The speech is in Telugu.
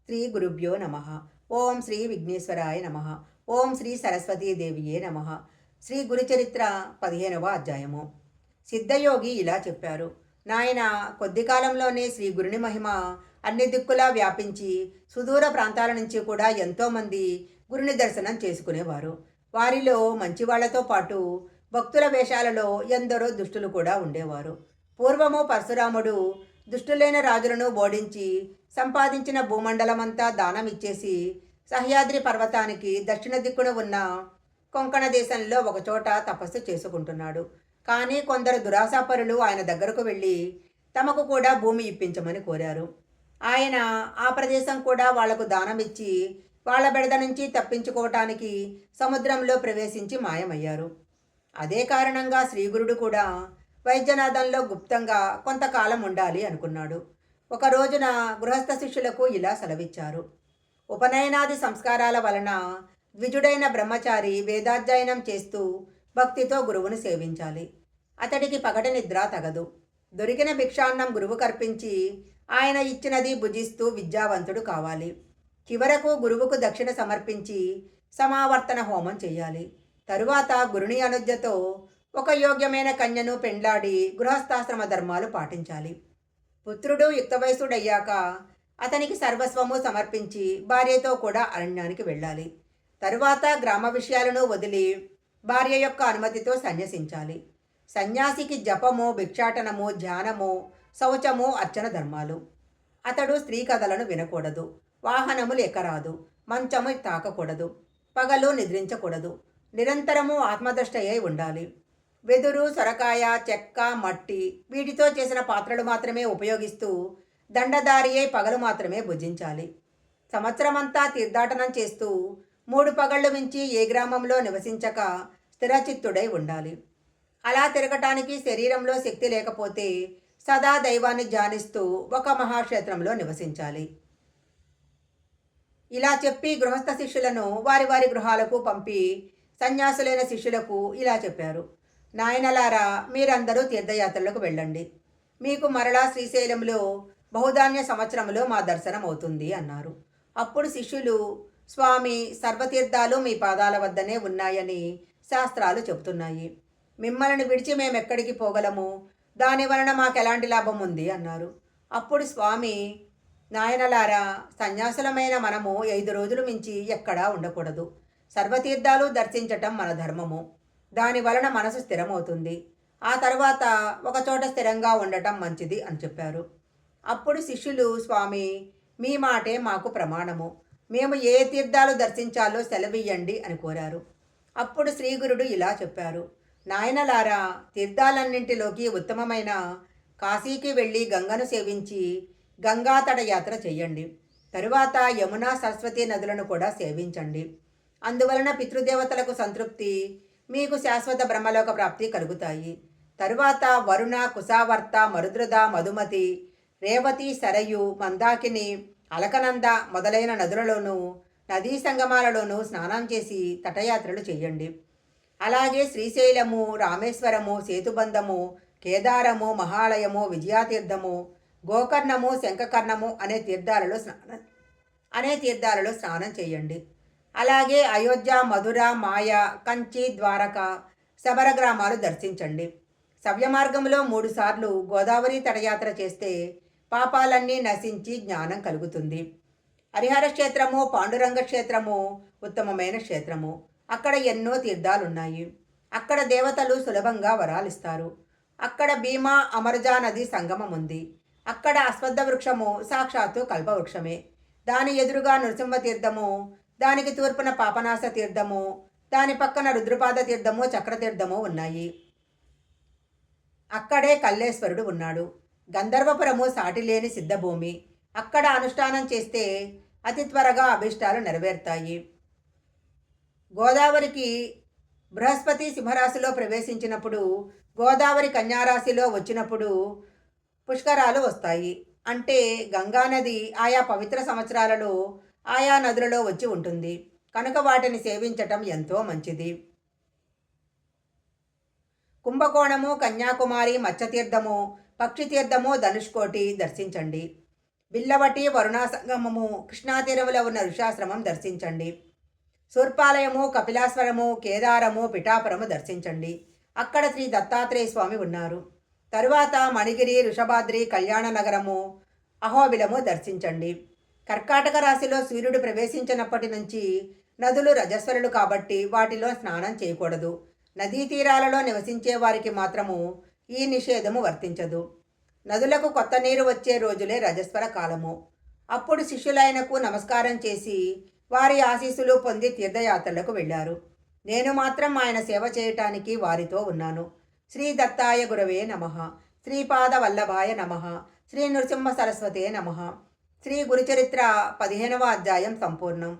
శ్రీ గురుభ్యో నమ. ఓం శ్రీ విఘ్నేశ్వరాయ నమ. ఓం శ్రీ సరస్వతీదేవియే నమ. శ్రీ గురుచరిత్ర 15వ అధ్యాయము. సిద్ధయోగి ఇలా చెప్పారు. నాయన, కొద్ది కాలంలోనే శ్రీ గురుని మహిమ అన్ని దిక్కులా వ్యాపించి సుదూర ప్రాంతాల నుంచి కూడా ఎంతోమంది గురుని దర్శనం చేసుకునేవారు. వారిలో మంచివాళ్లతో పాటు భక్తుల వేషాలలో ఎందరో దుష్టులు కూడా ఉండేవారు. పూర్వము పరశురాముడు దుష్టులైన రాజులను ఓడించి సంపాదించిన భూమండలమంతా దానం ఇచ్చేసి సహ్యాద్రి పర్వతానికి దక్షిణ దిక్కున ఉన్న కొంకణ దేశంలో ఒకచోట తపస్సు చేసుకుంటున్నాడు. కానీ కొందరు దురాశాపరులు ఆయన దగ్గరకు వెళ్ళి తమకు కూడా భూమి ఇప్పించమని కోరారు. ఆయన ఆ ప్రదేశం కూడా వాళ్లకు దానం ఇచ్చి వాళ్ళ బెడద నుంచి తప్పించుకోవటానికి సముద్రంలో ప్రవేశించి మాయమయ్యారు. అదే కారణంగా శ్రీగురుడు కూడా వైద్యనాథంలో గుప్తంగా కొంతకాలం ఉండాలి అనుకున్నాడు. ఒక రోజున గృహస్థ శిష్యులకు ఇలా సెలవిచ్చారు. ఉపనయనాది సంస్కారాల వలన ద్విజుడైన బ్రహ్మచారి వేదాధ్యయనం చేస్తూ భక్తితో గురువును సేవించాలి. అతడికి పగటి నిద్ర తగదు. దొరికిన భిక్షాన్నం గురువు కర్పించి ఆయన ఇచ్చినది భుజిస్తూ విద్యావంతుడు కావాలి. చివరకు గురువుకు దక్షిణ సమర్పించి సమావర్తన హోమం చేయాలి. తరువాత గురుని అనుజ్ఞతో ఒక యోగ్యమైన కన్యను పెండ్లాడి గృహస్థాశ్రమ ధర్మాలు పాటించాలి. పుత్రుడు యుక్త వయసుడయ్యాక అతనికి సర్వస్వము సమర్పించి భార్యతో కూడా అరణ్యానికి వెళ్ళాలి. తరువాత గ్రామ విషయాలను వదిలి భార్య యొక్క అనుమతితో సన్యసించాలి. సన్యాసికి జపము, భిక్షాటనము, ధ్యానము, శౌచము, అర్చన ధర్మాలు. అతడు స్త్రీ కథలను వినకూడదు, వాహనములు ఎక్కరాదు, మంచము తాకకూడదు, పగలు నిద్రించకూడదు, నిరంతరము ఆత్మదృష్టయ్యై ఉండాలి. వెదురు, సొరకాయ, చెక్క, మట్టి వీటితో చేసిన పాత్రలు మాత్రమే ఉపయోగిస్తూ దండదారి అయి పగలు మాత్రమే భుజించాలి. సంవత్సరమంతా తీర్థాటనం చేస్తూ 3 పగళ్ళు మించి ఏ గ్రామంలో నివసించక స్థిరచిత్తుడై ఉండాలి. అలా తిరగటానికి శరీరంలో శక్తి లేకపోతే సదా దైవాన్ని ధ్యానిస్తూ ఒక మహాక్షేత్రంలో నివసించాలి. ఇలా చెప్పి గృహస్థ శిష్యులను వారి వారి గృహాలకు పంపి సన్యాసులైన శిష్యులకు ఇలా చెప్పారు. నాయనలారా, మీరందరూ తీర్థయాత్రలకు వెళ్ళండి. మీకు మరలా శ్రీశైలంలో బహుధాన్య సంవత్సరంలో మా దర్శనం అవుతుంది అన్నారు. అప్పుడు శిష్యులు, స్వామి, సర్వతీర్థాలు మీ పాదాల వద్దనే ఉన్నాయని శాస్త్రాలు చెబుతున్నాయి. మిమ్మల్ని విడిచి మేమెక్కడికి పోగలము? దాని వలన మాకెలాంటి లాభం ఉంది అన్నారు. అప్పుడు స్వామి, నాయనలారా, సన్యాసులమైన మనము 5 రోజులు మించి ఎక్కడా ఉండకూడదు. సర్వతీర్థాలు దర్శించటం మన ధర్మము. దాని వలన మనసు స్థిరమవుతుంది. ఆ తర్వాత ఒకచోట స్థిరంగా ఉండటం మంచిది అని చెప్పారు. అప్పుడు శిష్యులు, స్వామి, మీ మాటే మాకు ప్రమాణము. మేము ఏ తీర్థాలు దర్శించాలో సెలవియ్యండి అని కోరారు. అప్పుడు శ్రీగురుడు ఇలా చెప్పారు. నాయనలారా, తీర్థాలన్నింటిలోకి ఉత్తమమైన కాశీకి వెళ్ళి గంగను సేవించి గంగాతడ యాత్ర చెయ్యండి. తరువాత యమునా, సరస్వతి నదులను కూడా సేవించండి. అందువలన పితృదేవతలకు సంతృప్తి, మీకు శాశ్వత బ్రహ్మలోక ప్రాప్తి కలుగుతాయి. తరువాత వరుణ, కుశావర్త, మరుద్రద, మధుమతి, రేవతి, సరయు, మందాకిని, అలకనంద మొదలైన నదులలోనూ నదీ సంగమాలలోనూ స్నానం చేసి తటయాత్రలు చేయండి. అలాగే శ్రీశైలము, రామేశ్వరము, సేతుబంధము, కేదారము, మహాలయము, విజయాతీర్థము, గోకర్ణము, శంఖకర్ణము అనే తీర్థాలలో స్నానం చేయండి. అలాగే అయోధ్య, మధుర, మాయ, కంచి, ద్వారక, శబర గ్రామాలు దర్శించండి. సవ్య మార్గంలో 3 సార్లు గోదావరి తడయాత్ర చేస్తే పాపాలన్నీ నశించి జ్ఞానం కలుగుతుంది. హరిహర క్షేత్రము, పాండురంగ క్షేత్రము ఉత్తమమైన క్షేత్రము. అక్కడ ఎన్నో తీర్థాలున్నాయి. అక్కడ దేవతలు సులభంగా వరాలిస్తారు. అక్కడ భీమా, అమరజా నది సంగమం ఉంది. అక్కడ అశ్వత్థ వృక్షము సాక్షాత్తు కల్పవృక్షమే. దాని ఎదురుగా నృసింహ తీర్థము, దానికి తూర్పున పాపనాశ తీర్థము, దాని పక్కన రుద్రపాద తీర్థము, చక్రతీర్థము ఉన్నాయి. అక్కడే కల్లేశ్వరుడు ఉన్నాడు. గంధర్వపురము సాటిలేని సిద్ధభూమి. అక్కడ అనుష్ఠానం చేస్తే అతి త్వరగా అభిష్టాలు నెరవేరుతాయి. గోదావరికి బృహస్పతి సింహరాశిలో ప్రవేశించినప్పుడు, గోదావరి కన్యారాశిలో వచ్చినప్పుడు పుష్కరాలు వస్తాయి. అంటే గంగానది ఆయా పవిత్ర సంవత్సరాలలో ఆయా నదులలో వచ్చి ఉంటుంది. కనుక వాటిని సేవించటం ఎంతో మంచిది. కుంభకోణము, కన్యాకుమారి, మత్స్యతీర్థము, పక్షితీర్థము, ధనుష్కోటి దర్శించండి. బిల్లవటి వరుణా సంగమము, కృష్ణా తీరములో ఉన్న ఋషాశ్రమం దర్శించండి. శూర్పాలయము, కపిలాశ్వరము, కేదారము, పిఠాపురము దర్శించండి. అక్కడ శ్రీ దత్తాత్రేయ స్వామి ఉన్నారు. తరువాత మణిగిరి, వృషభాద్రి, కళ్యాణ నగరము, అహోబిలము దర్శించండి. కర్కాటక రాశిలో సూర్యుడు ప్రవేశించినప్పటి నుంచి నదులు రజస్వరులు కాబట్టి వాటిలో స్నానం చేయకూడదు. నదీ తీరాలలో నివసించే వారికి మాత్రము ఈ నిషేధము వర్తించదు. నదులకు కొత్త నీరు వచ్చే రోజులే రజస్వర కాలము. అప్పుడు శిష్యులైనకు నమస్కారం చేసి వారి ఆశీస్సులు పొంది తీర్థయాత్రలకు వెళ్ళారు. నేను మాత్రం ఆయన సేవ చేయటానికి వారితో ఉన్నాను. శ్రీ దత్తాయ గురవే నమః. శ్రీపాద వల్లభాయ నమః. శ్రీ నృసింహ సరస్వతే నమః. శ్రీ గురుచరిత్ర 15వ అధ్యాయం సంపూర్ణం.